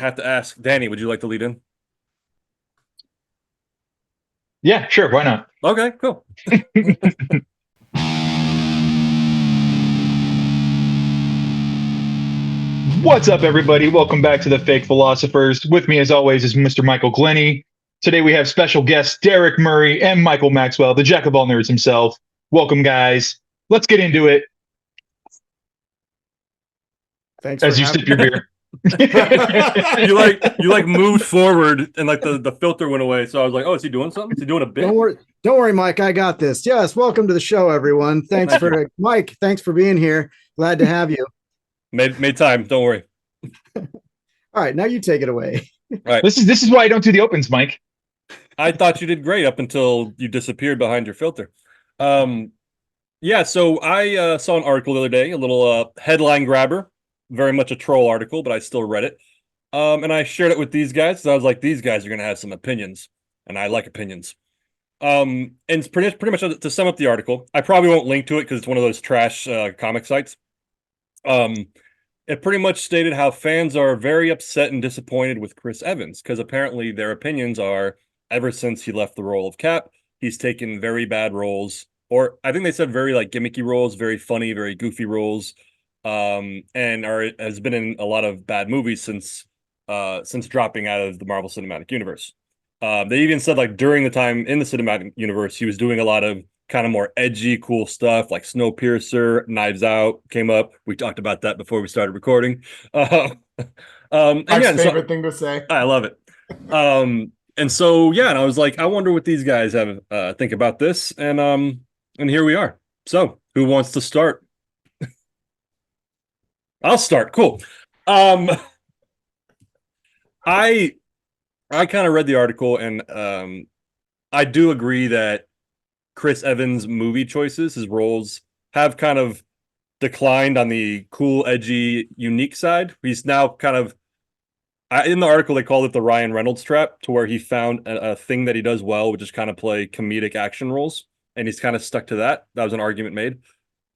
have to ask, Danny, would you like to lead in? Yeah, sure. Why not? Okay, cool. What's up, everybody? Welcome back to the Fake Philosophers. With me, as always, is Mr. Michael Glenny. Today, we have special guests Derrick Murray and Michael Maxwell, the jack of all nerds himself. Welcome, guys. Let's get into it. Thanks As for you having sip your beer. You moved forward and like the filter went away. So I was like, oh, is he doing something? Is he doing a bit? Don't worry, Mike. I got this. Yes, welcome to the show, everyone. Thanks for Mike. Thanks for being here. Glad to have you. Made time. Don't worry. All right, now you take it away. All right. This is why I don't do the opens, Mike. I thought you did great up until you disappeared behind your filter. Yeah. So I saw an article the other day, a little headline grabber, very much a troll article, but I still read it. And I shared it with these guys. So I was like, these guys are going to have some opinions, and I like opinions. And it's pretty much to sum up the article, I probably won't link to it because it's one of those trash comic sites. It pretty much stated how fans are very upset and disappointed with Chris Evans because apparently their opinions are ever since he left the role of Cap, he's taken very bad roles, or I think they said very like gimmicky roles, very funny, very goofy roles, and has been in a lot of bad movies since dropping out of the Marvel Cinematic Universe. They even said like during the time in the cinematic universe, he was doing a lot of kind of more edgy, cool stuff like Snowpiercer, Knives Out came up. We talked about that before we started recording. My favorite thing to say. I love it. And so yeah, and I was like, I wonder what these guys have think about this, and here we are. So who wants to start? I'll start. Cool. I kind of read the article, and I do agree that Chris Evans' movie choices, his roles, have kind of declined on the cool, edgy, unique side. He's now kind of, in the article, they called it the Ryan Reynolds trap, to where he found a thing that he does well, which is kind of play comedic action roles, and he's kind of stuck to that. That was an argument made.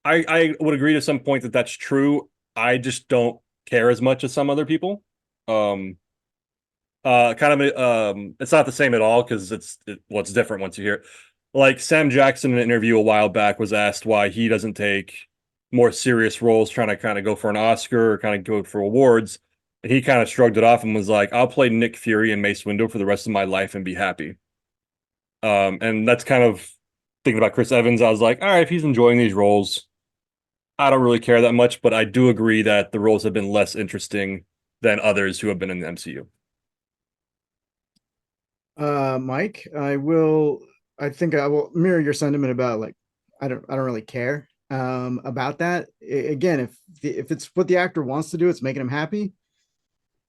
I would agree to some point that that's true. I just don't care as much as some other people. It's not the same at all because it's different once you hear it. Like Sam Jackson in an interview a while back was asked why he doesn't take more serious roles, trying to kind of go for an Oscar or kind of go for awards. And he kind of shrugged it off and was like, I'll play Nick Fury and Mace Windu for the rest of my life and be happy. And that's kind of thinking about Chris Evans. I was like, all right, if he's enjoying these roles, I don't really care that much, but I do agree that the roles have been less interesting than others who have been in the MCU. Mike, I think I will mirror your sentiment about like I don't really care about that. Again, if it's what the actor wants to do, it's making him happy.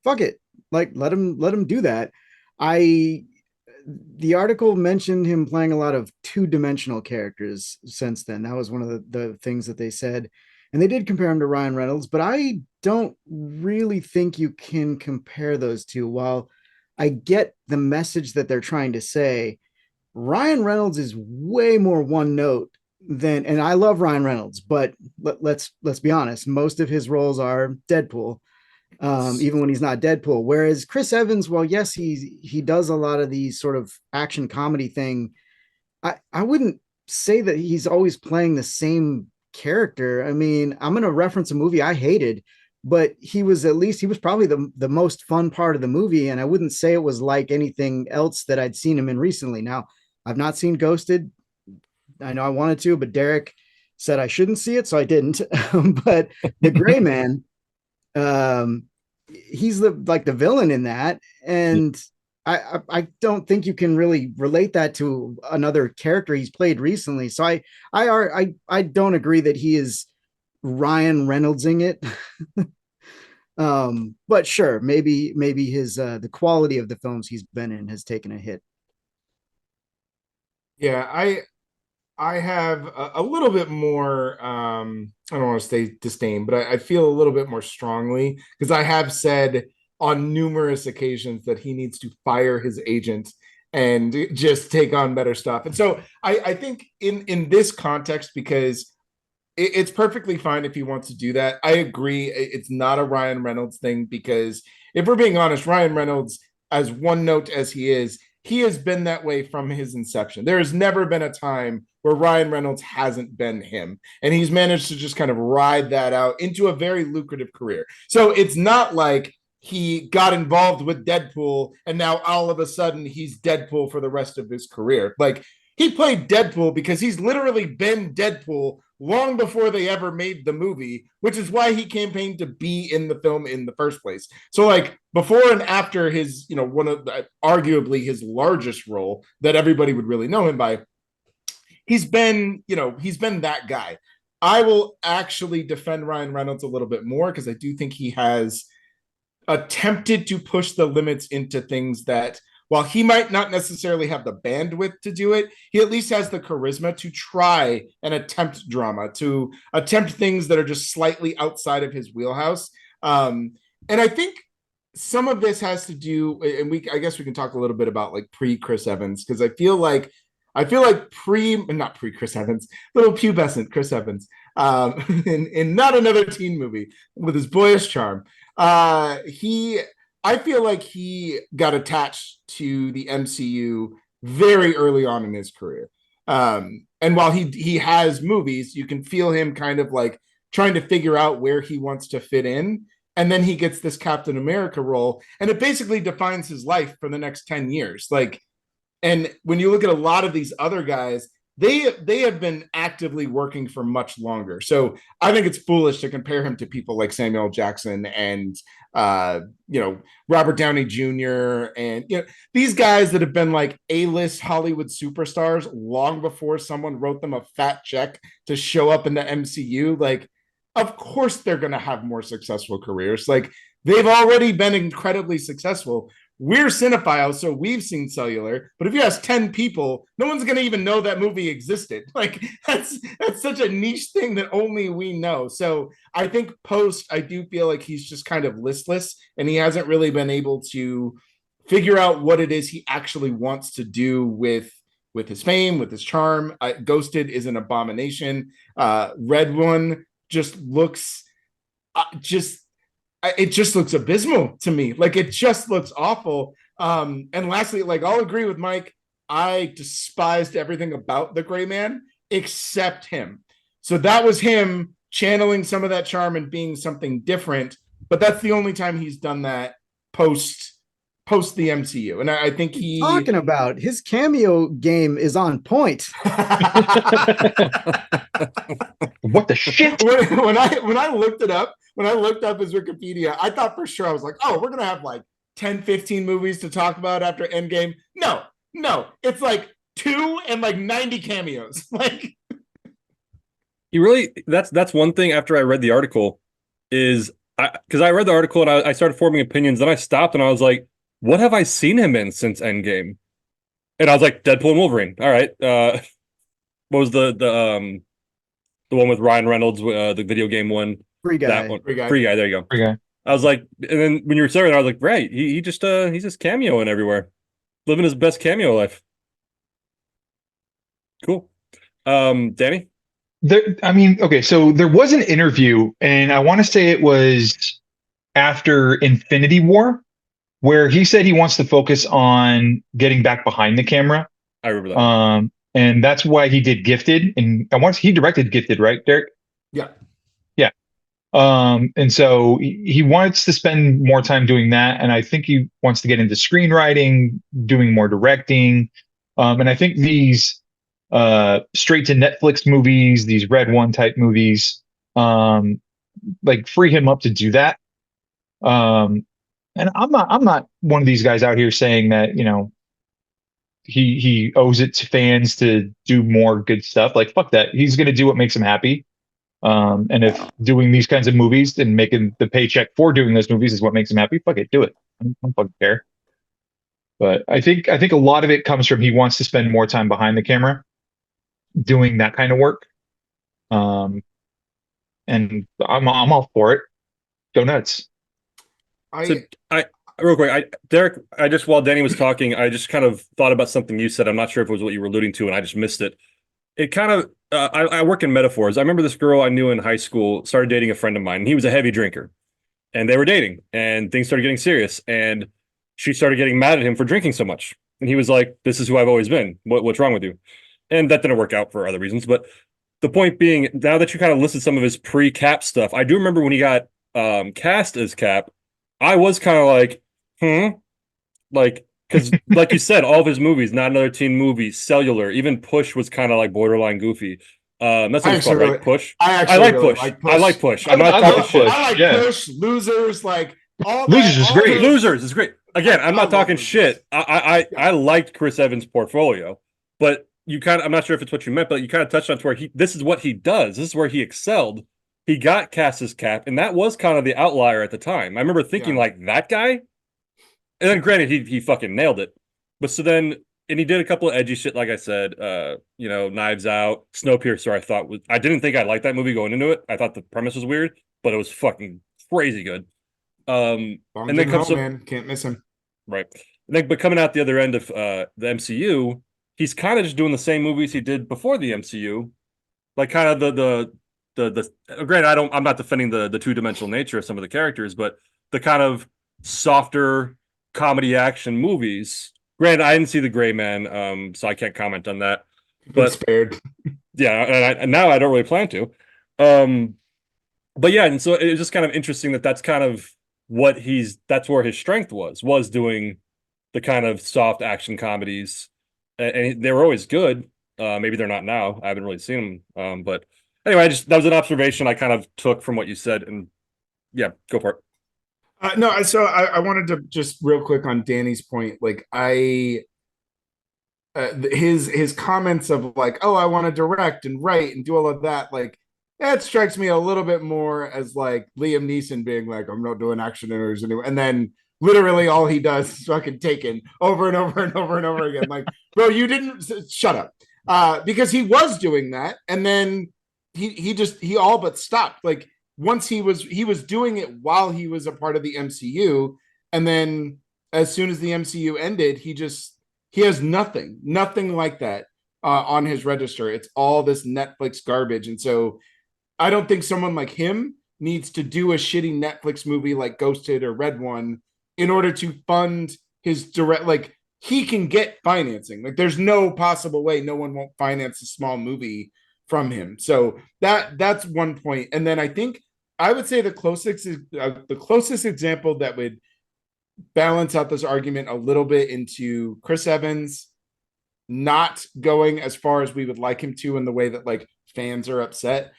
Fuck it. Like let him do that. The article mentioned him playing a lot of two-dimensional characters since then. That was one of the things that they said. And they did compare him to Ryan Reynolds, but I don't really think you can compare those two. While I get the message that they're trying to say, Ryan Reynolds is way more one note than, and I love Ryan Reynolds, but let's be honest, most of his roles are Deadpool, even when he's not Deadpool. Whereas Chris Evans, well, yes, he does a lot of these sort of action comedy thing. I wouldn't say that he's always playing the same character. I mean, I'm going to reference a movie I hated, but he was probably the most fun part of the movie. And I wouldn't say it was like anything else that I'd seen him in recently. Now, I've not seen Ghosted. I know I wanted to, but Derrick said I shouldn't see it, so I didn't. But The Gray Man, he's the villain in that. And I don't think you can really relate that to another character he's played recently. So I don't agree that he is Ryan Reynolds-ing it. But sure, maybe his the quality of the films he's been in has taken a hit. Yeah, I have a little bit more I don't want to say disdain, but I feel a little bit more strongly because I have said on numerous occasions that he needs to fire his agent and just take on better stuff. And so I think in this context, because it's perfectly fine if he wants to do that. I agree. It's not a Ryan Reynolds thing because if we're being honest, Ryan Reynolds, as one note as he has been that way from his inception. There has never been a time where Ryan Reynolds hasn't been him. And he's managed to just kind of ride that out into a very lucrative career. So it's not like he got involved with Deadpool and now all of a sudden he's Deadpool for the rest of his career. Like, he played Deadpool because he's literally been Deadpool long before they ever made the movie, which is why he campaigned to be in the film in the first place. So, like, before and after his, one of arguably his largest role that everybody would really know him by, he's been that guy. I will actually defend Ryan Reynolds a little bit more because I do think he has attempted to push the limits into things that, while he might not necessarily have the bandwidth to do it, he at least has the charisma to try and attempt drama, to attempt things that are just slightly outside of his wheelhouse. And I think some of this has to do, and I guess we can talk a little bit about like pre-Chris Evans, because I feel like not pre-Chris Evans, little pubescent Chris Evans, in not another teen movie with his boyish charm. I feel like he got attached to the MCU very early on in his career. And while he has movies, you can feel him kind of like trying to figure out where he wants to fit in. And then he gets this Captain America role, and it basically defines his life for the next 10 years. Like, and when you look at a lot of these other guys, they have been actively working for much longer. So I think it's foolish to compare him to people like Samuel Jackson and Robert Downey Jr. and these guys that have been like A-list Hollywood superstars long before someone wrote them a fat check to show up in the MCU. Like, of course they're going to have more successful careers. Like, they've already been incredibly successful. We're cinephiles, so we've seen Cellular, but if you ask 10 people, no one's going to even know that movie existed. Like, that's such a niche thing that only we know. So I think I do feel like he's just kind of listless, and he hasn't really been able to figure out what it is he actually wants to do with his fame, with his charm. Ghosted is an abomination. Red One just looks it just looks abysmal to me. Like, it just looks awful. And lastly, like, I'll agree with Mike. I despised everything about the Gray Man except him. So that was him channeling some of that charm and being something different. But that's the only time he's done that post the MCU. And I think talking about his cameo game is on point. What the shit? When I looked it up, when I looked up his Wikipedia, I thought for sure, I was like, oh, we're going to have like 10, 15 movies to talk about after Endgame. No, it's like 2 and like 90 cameos. Like, he really, that's one thing after I read the article is because I read the article and I started forming opinions. Then I stopped and I was like, what have I seen him in since Endgame? And I was like, Deadpool and Wolverine. All right. What was the one with Ryan Reynolds, the video game one? Free Guy. That one. Free Guy. There you go. Free Guy. I was like, and then when you were saying, I was like, right, he's just cameoing everywhere, living his best cameo life. Cool. Danny? Okay, so there was an interview, and I want to say it was after Infinity War, where he said he wants to focus on getting back behind the camera. I remember that. And that's why he did Gifted, and he directed Gifted, right, Derrick? Yeah. And so he wants to spend more time doing that, and I think he wants to get into screenwriting, doing more directing, and I think these straight to Netflix movies, these Red One type movies, like free him up to do that. And I'm not one of these guys out here saying that he owes it to fans to do more good stuff. Like, fuck that. He's gonna do what makes him happy. And if doing these kinds of movies and making the paycheck for doing those movies is what makes him happy, fuck it, do it. I don't fucking care. But I think a lot of it comes from he wants to spend more time behind the camera doing that kind of work. And I'm all for it. Go nuts. Real quick, Derrick, while Danny was talking, I just kind of thought about something you said. I'm not sure if it was what you were alluding to, and I just missed it. It kind of, I work in metaphors. I remember this girl I knew in high school started dating a friend of mine, and he was a heavy drinker. and they were dating, and things started getting serious, and she started getting mad at him for drinking so much, and he was like, "This is who I've always been. What's wrong with you?" And that didn't work out for other reasons. But the point being, now that you kind of listed some of his pre-Cap stuff, I do remember when he got cast as Cap, I was kind of like, like, because like you said, all of his movies, Not Another Teen Movie, Cellular, even Push was kind of like borderline goofy. That's what it's called, right? Push. I actually like really Push. like Push. I like Push. I I'm not love talking Push. shit. I like Yeah. Push, Losers, like all Losers that. is all great. those- Losers is great. Again, I'm I not love talking Losers. shit. I liked Chris Evans' portfolio, but you kind of, I'm not sure if it's what you meant, but you kind of touched on to where this is what he does. This is where he excelled. He got cast as Cap, and that was kind of the outlier at the time. I remember thinking Yeah. like, that guy. And then granted, he fucking nailed it. But so then, and he did a couple of edgy shit, like I said, Knives Out, Snowpiercer. I didn't think I liked that movie going into it. I thought the premise was weird, but it was fucking crazy good. Bong And then comes Joon-ho, man, can't miss him. right. And then, but coming out the other end of the MCU, he's kind of just doing the same movies he did before the MCU, like kind of the. Granted, I'm not defending the two-dimensional nature of some of the characters, but the kind of softer comedy action movies. Granted, I didn't see The Gray Man, so I can't comment on that. Been But spared. yeah, and now I don't really plan to. But yeah, and so it's just kind of interesting that that's kind of that's where his strength was doing the kind of soft action comedies, and they were always good. Maybe they're not now. I haven't really seen them. But anyway, that was an observation I kind of took from what you said, and yeah, go for it. No, so I wanted to just real quick on Danny's point. Like his comments of like, oh, I want to direct and write and do all of that. Like that strikes me a little bit more as like Liam Neeson being like, I'm not doing action interviews anymore, and then literally all he does is fucking Taken over and over and over and over again. Like, bro, you didn't shut up. Because he was doing that, and then he all but stopped. Like once he was doing it while he was a part of the MCU, and then as soon as the MCU ended, he has nothing like that on his register. It's all this Netflix garbage, and so I don't think someone like him needs to do a shitty Netflix movie like Ghosted or Red One in order to fund his direct. Like he can get financing. Like there's no possible way no one won't finance a small movie from him. So that's one point. And then I think I would say the closest example that would balance out this argument a little bit into Chris Evans not going as far as we would like him to in the way that like fans are upset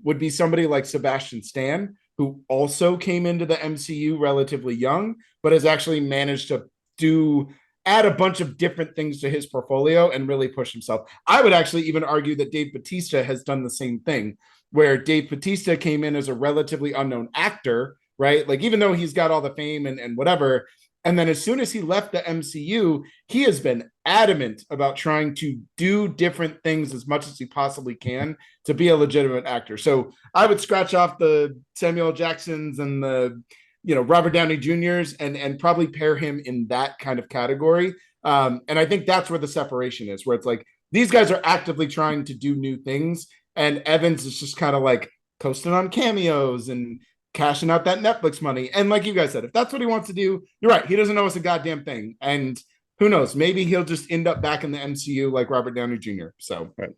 would be somebody like Sebastian Stan, who also came into the MCU relatively young, but has actually managed to add a bunch of different things to his portfolio and really push himself. I would actually even argue that Dave Bautista has done the same thing, where Dave Bautista came in as a relatively unknown actor, right? Like even though he's got all the fame and whatever, and then as soon as he left the MCU, he has been adamant about trying to do different things as much as he possibly can to be a legitimate actor. So I would scratch off the Samuel Jacksons and the Robert Downey Jr.'s and probably pair him in that kind of category. And I think that's where the separation is, where it's like these guys are actively trying to do new things, and Evans is just kind of like coasting on cameos and cashing out that Netflix money. And like you guys said, if that's what he wants to do, you're right. He doesn't know it's a goddamn thing. And who knows? Maybe he'll just end up back in the MCU like Robert Downey Jr. So right.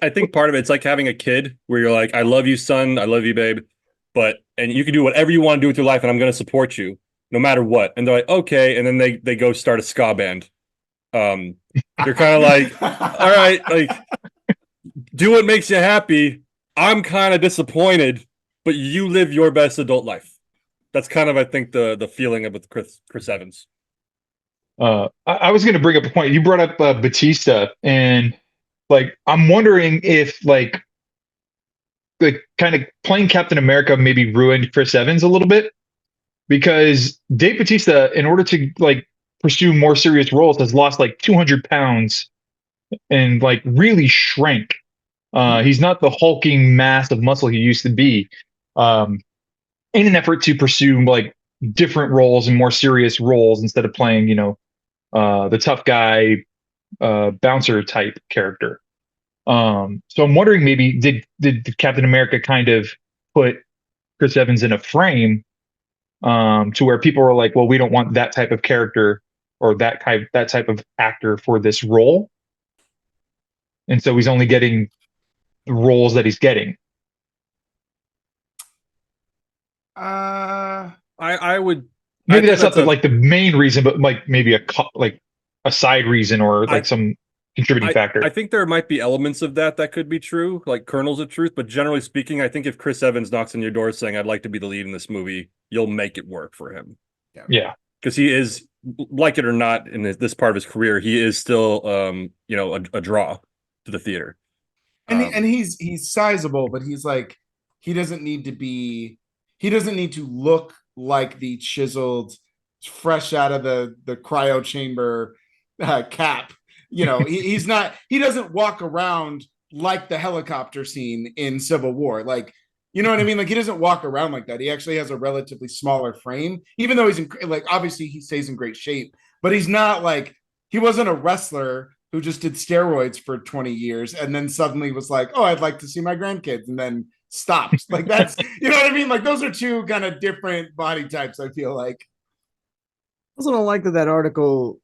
I think part of it's like having a kid where you're like, I love you, son. I love you, babe. And you can do whatever you want to do with your life, and I'm going to support you no matter what. And they're like, okay. And then they go start a ska band. You're kind of like, all right, like do what makes you happy. I'm kind of disappointed, but you live your best adult life. That's kind of, I think, the feeling of with Chris Evans. I was going to bring up a point. You brought up Batista, and like I'm wondering if like kind of playing Captain America maybe ruined Chris Evans a little bit, because Dave Bautista, in order to like pursue more serious roles, has lost like 200 pounds and like really shrank. He's not the hulking mass of muscle he used to be. In an effort to pursue like different roles and more serious roles instead of playing, the tough guy, bouncer type character. So I'm wondering, maybe did Captain America kind of put Chris Evans in a frame to where people were like, well, we don't want that type of character or that type of actor for this role. And so he's only getting the roles that he's getting. I would Maybe I that's think not like the main reason, but like maybe a side reason or like some contributing factor. I think there might be elements of that could be true, like kernels of truth. But generally speaking, I think if Chris Evans knocks on your door saying, "I'd like to be the lead in this movie," you'll make it work for him. Yeah, because he is, like it or not, in this part of his career, he is still, a draw to the theater. And he's sizable, but he's like, he doesn't need to look like the chiseled, fresh out of the cryo chamber Cap. He's not. He doesn't walk around like the helicopter scene in Civil War. Like, you know what I mean? Like, he doesn't walk around like that. He actually has a relatively smaller frame, even though he's obviously he stays in great shape, but he's not like, he wasn't a wrestler who just did steroids for 20 years and then suddenly was like, oh, I'd like to see my grandkids, and then stopped. Like, that's, you know what I mean? Like, those are two kind of different body types, I feel like. I also don't like that article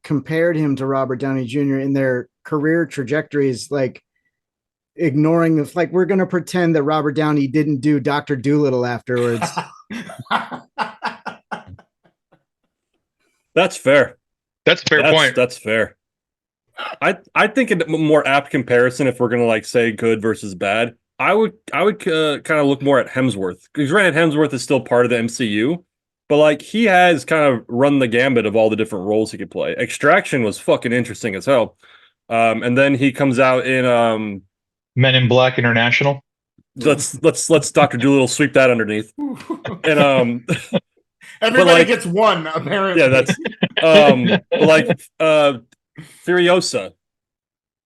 compared him to Robert Downey Jr. in their career trajectories, like ignoring the, like, we're going to pretend that Robert Downey didn't do Dr. Dolittle afterwards. That's fair. That's a fair point. That's fair. I think a more apt comparison, if we're gonna like say good versus bad, I would kind of look more at Hemsworth, because granted Hemsworth is still part of the MCU, but like he has kind of run the gambit of all the different roles he could play. Extraction was fucking interesting as hell, and then he comes out in Men in Black International. Let's Dr. Dolittle sweep that underneath, and everybody gets one apparently. Yeah, that's Furiosa.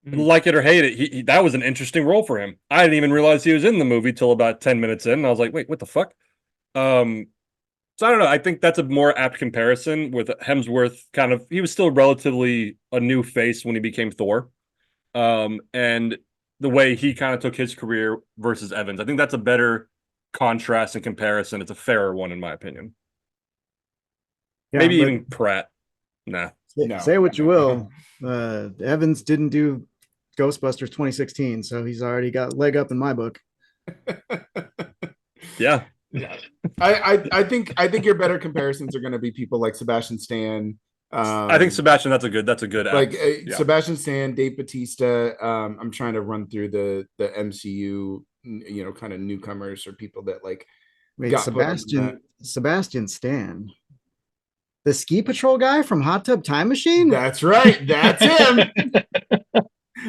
Like it or hate it, he that was an interesting role for him. I didn't even realize he was in the movie till about 10 minutes in, and I was like, wait, what the fuck? So I don't know. I think that's a more apt comparison with Hemsworth. Kind of, he was still relatively a new face when he became Thor, and the way he kind of took his career versus Evans. I think that's a better contrast and comparison. It's a fairer one, in my opinion. Yeah, maybe even Pratt. Nah. Say what you will. Evans didn't do Ghostbusters 2016, so he's already got leg up in my book. Yeah. I think your better comparisons are going to be people like Sebastian Stan. I think Sebastian, that's a good like Sebastian Stan, Dave Bautista. I'm trying to run through the MCU, kind of newcomers or people that like. Wait, Sebastian Stan, the ski patrol guy from Hot Tub Time Machine? That's right. That's him.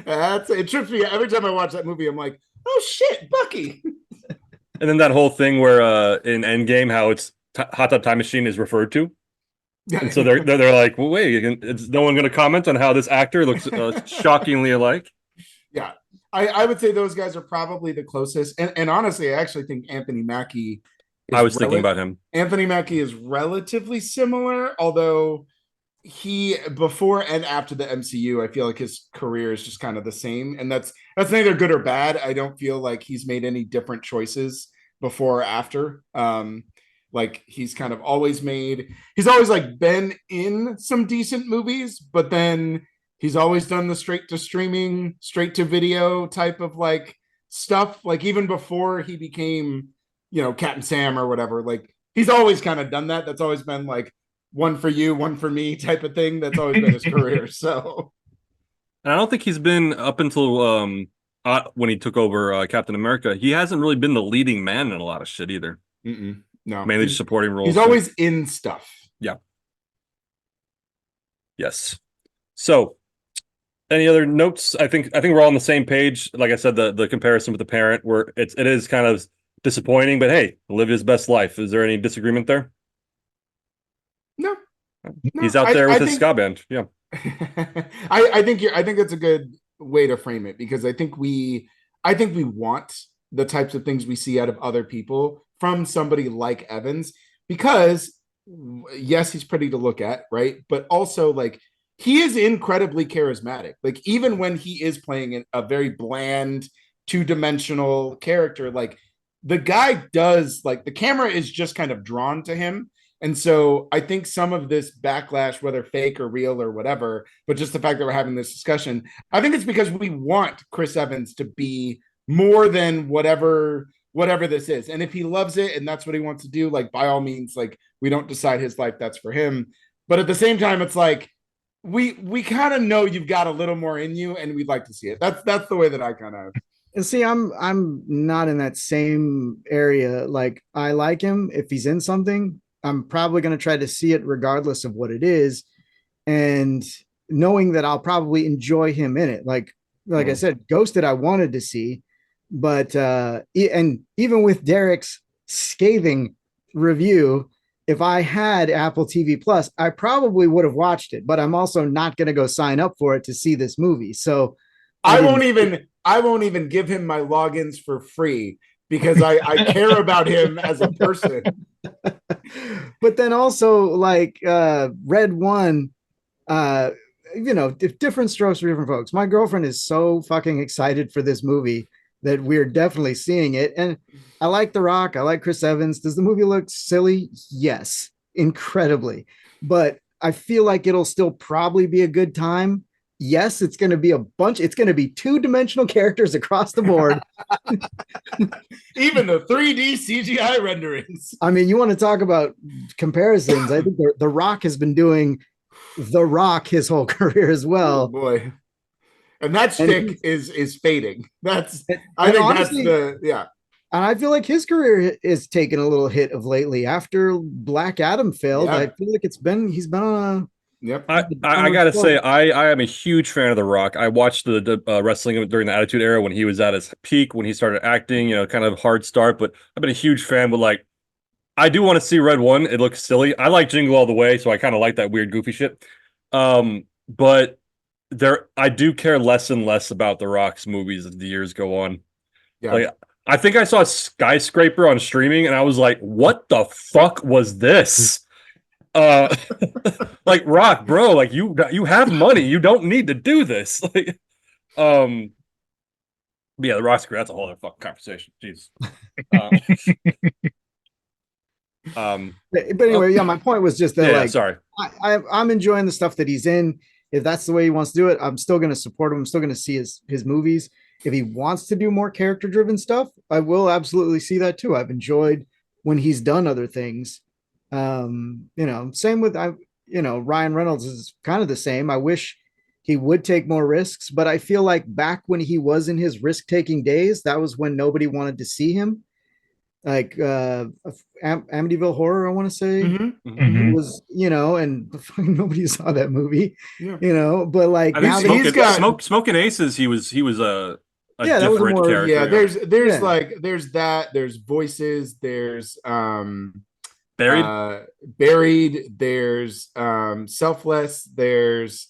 It trips me every time I watch that movie. I'm like, oh shit, Bucky. And then that whole thing where in Endgame, how it's Hot Tub Time Machine is referred to. And so they're like, well, wait, is no one going to comment on how this actor looks shockingly alike? Yeah, I would say those guys are probably the closest. And honestly, I actually think Anthony Mackie. I was thinking about him. Anthony Mackie is relatively similar, although he, before and after the MCU, I feel like his career is just kind of the same. And that's neither good or bad. I don't feel like he's made any different choices before or after. Like he's kind of always like been in some decent movies, but then he's always done the straight to streaming, straight to video type of like stuff. Like even before he became, Captain Sam or whatever, like he's always kind of done that. That's always been like one for you, one for me type of thing. That's always been his career. So, and I don't think he's been up until when he took over Captain America. He hasn't really been the leading man in a lot of shit either. No, mainly just supporting roles. He's always in stuff. Yeah. Yes. So, any other notes? I think we're all on the same page. Like I said, the comparison with the parent, where it is kind of disappointing, but hey, live his best life. Is there any disagreement there? No. He's out there with his ska band. Yeah. I think that's a good way to frame it, because I think we want the types of things we see out of other people from somebody like Evans, because yes, he's pretty to look at, right? But also like he is incredibly charismatic. Like even when he is playing a very bland, two-dimensional character, like the guy does, like the camera is just kind of drawn to him And so I think some of this backlash, whether fake or real or whatever, but just the fact that we're having this discussion, I think it's because we want Chris Evans to be more than whatever this is. And if he loves it and that's what he wants to do, like by all means, like we don't decide his life, that's for him. But at the same time, it's like we kind of know you've got a little more in you and we'd like to see it. That's the way that I kind of. And see, I'm not in that same area. Like I like him if he's in something, I'm probably going to try to see it regardless of what it is, and knowing that I'll probably enjoy him in it. Like I said, Ghosted I wanted to see, but and even with Derrick's scathing review, if I had Apple TV Plus, I probably would have watched it, but I'm also not going to go sign up for it to see this movie. So I won't even give him my logins for free because I care about him as a person. But then also like Red One, different strokes for different folks. My girlfriend is so fucking excited for this movie that we're definitely seeing it. And I like The Rock. I like Chris Evans. Does the movie look silly? Yes, incredibly. But I feel like it'll still probably be a good time. Yes, it's going to be it's going to be two-dimensional characters across the board. Even the 3D CGI renderings. I mean, you want to talk about comparisons. I think The Rock has been doing The Rock his whole career as well. Oh boy. And that stick is fading. I think honestly, that's yeah. And I feel like his career is taking a little hit of lately. After Black Adam failed, I feel like he's been on a. Yep. I gotta say, I am a huge fan of The Rock. I watched the wrestling during the Attitude Era when he was at his peak, when he started acting, kind of hard start, but I've been a huge fan. But like, I do want to see Red One. It looks silly. I like Jingle All the Way, so I kind of like that weird goofy shit. But I do care less and less about The Rock's movies as the years go on. Yeah. Like, I think I saw Skyscraper on streaming and I was like, what the fuck was this? Like, Rock, bro, like you have money. You don't need to do this. Like, yeah, The Rock's great. That's a whole other fucking conversation. Jeez. But anyway, yeah, my point was just that, yeah, like, sorry. I'm enjoying the stuff that he's in. If that's the way he wants to do it, I'm still going to support him. I'm still going to see his movies. If he wants to do more character driven stuff, I will absolutely see that too. I've enjoyed when he's done other things. Same with Ryan Reynolds is kind of the same. I wish he would take more risks, but I feel like back when he was in his risk taking days, that was when nobody wanted to see him. Like Amityville Horror, I want to say was, and nobody saw that movie, but like now that Smoking Aces, he was a different character. Yeah, there's Voices, there's Buried, there's Selfless, there's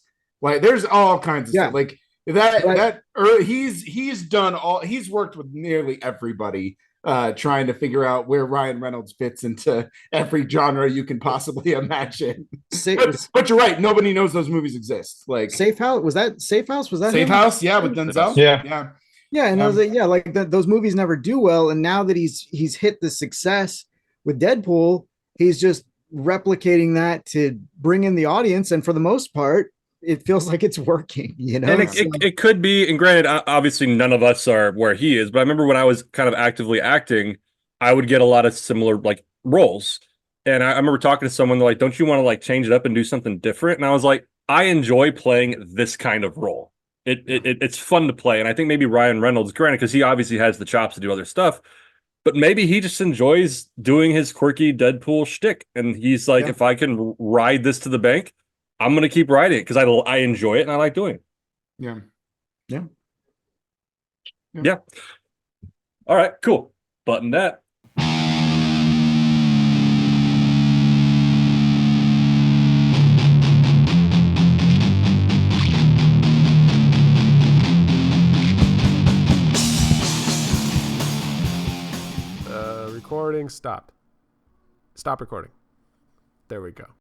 all kinds of stuff like that. He's worked with nearly everybody, trying to figure out where Ryan Reynolds fits into every genre you can possibly imagine. But you're right, nobody knows those movies exist. Like Safe House, was that Safe House? Was that Safe House? Yeah, with Denzel. Yeah. And I was like, those movies never do well. And now that he's hit the success with Deadpool, he's just replicating that to bring in the audience. And for the most part, it feels like it's working, And it could be, and granted, obviously none of us are where he is, but I remember when I was kind of actively acting, I would get a lot of similar like roles. And I remember talking to someone like, don't you want to like change it up and do something different? And I was like, I enjoy playing this kind of role. It's fun to play. And I think maybe Ryan Reynolds, granted, because he obviously has the chops to do other stuff, but maybe he just enjoys doing his quirky Deadpool shtick. And he's like, if I can ride this to the bank, I'm going to keep riding it because I enjoy it and I like doing it. Yeah. All right, cool. Button that. Recording. Stop recording. There we go.